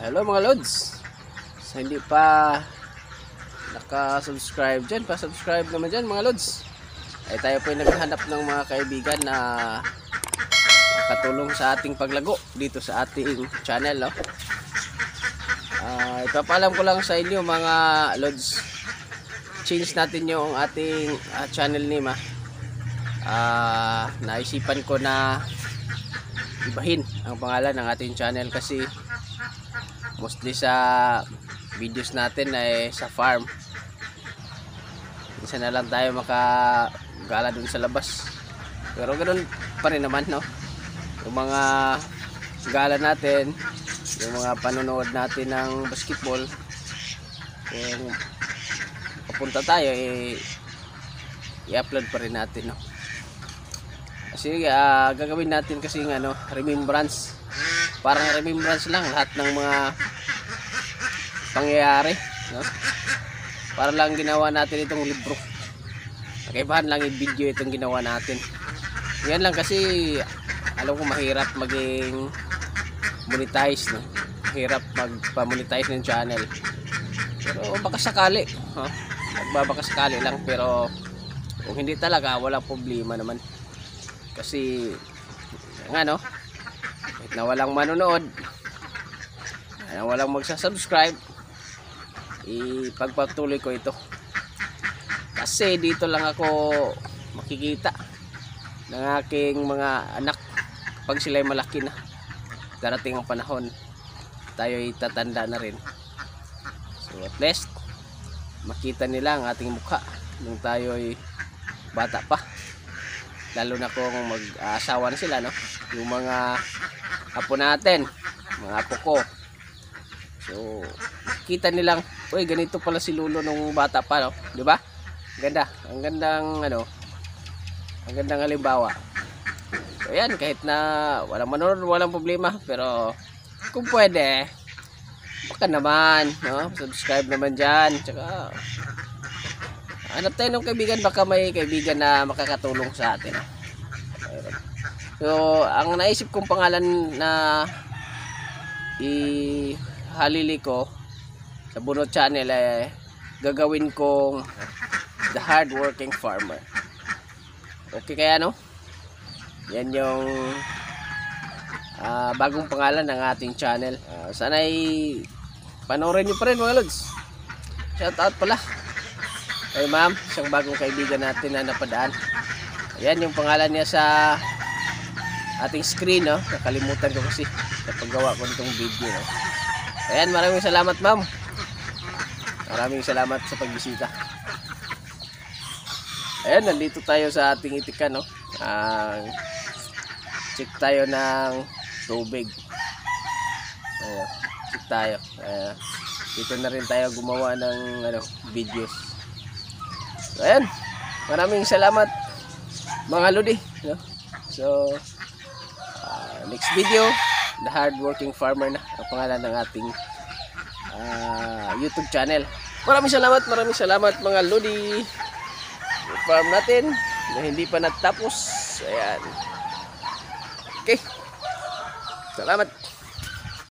Hello mga lods. Sa hindi pa naka-subscribe dyan, pa-subscribe naman dyan mga lods. Ay tayo po ay naghahanap ng mga kaibigan na makatulong sa ating paglago dito sa ating channel, no? Ipapaalam ko lang sa inyo mga lods, change natin yung ating channel name. Naisipan ko na ibahin ang pangalan ng ating channel kasi mostly sa videos natin ay sa farm. Isa na lang tayo makagala dun sa labas, pero ganoon pa rin naman, no? Yung mga gala natin, yung mga panonood natin ng basketball, kung papunta tayo i-upload pa rin natin, no? Kasi gagawin natin kasi remembrance, parang remembrance lang lahat ng mga pangyayari, no? Para lang ginawa natin itong libro, nakaibahan lang yung video itong ginawa natin. Yan lang kasi alam ko mahirap maging monetize, no? Mahirap magpa-monetize ng channel, pero baka sakali, magbabaka sakali lang. Pero kung hindi talaga, walang problema naman kasi kahit na walang manonood, walang magsasubscribe, ipagpatuloy ko ito kasi dito lang ako makikita ng aking mga anak pag sila'y malaki na. Darating ang panahon, tayo ay tatanda na rin, so at least makita nila ang ating mukha nung tayo ay bata pa, lalo na kung mag-aasawa na sila, no? Yung mga apo natin, mga apo ko, so kita nilang, uy, ganito pala si Lolo nung bata pa, no? Di ba? Ganda, ang gandang ang gandang halimbawa. So yan, kahit na walang manonood, walang problema, pero kung pwede, baka naman, no? Subscribe naman dyan. Tsaka hanap tayo ng kaibigan, baka may kaibigan na makakatulong sa atin, no? So ang naisip kong pangalan na ihalili ko sa Bunot channel ay gagawin kong The Hardworking Farmer. Okay kaya, no? Yan yung bagong pangalan ng ating channel. Sana'y panoorin nyo pa rin mga lods. Shout out pala kay ma'am, isang bagong kaibigan natin na napadaan. Ayan yung pangalan niya sa ating screen, no? Nakalimutan ko kasi sa paggawa ko nitong video, no? Ayan, maraming salamat ma'am. Maraming salamat sa pagbisita. Ayan, nandito tayo sa ating itikan, no? Check tayo ng tubig. Ayan, check tayo. Dito na rin tayo gumawa ng videos. So, ayan, maraming salamat mga lodi, no? So next video, The Hardworking Farmer na ang pangalan ng ating YouTube channel. Maraming salamat mga lodi. Yung farm natin na hindi pa natapos. Ayan. Okay, salamat.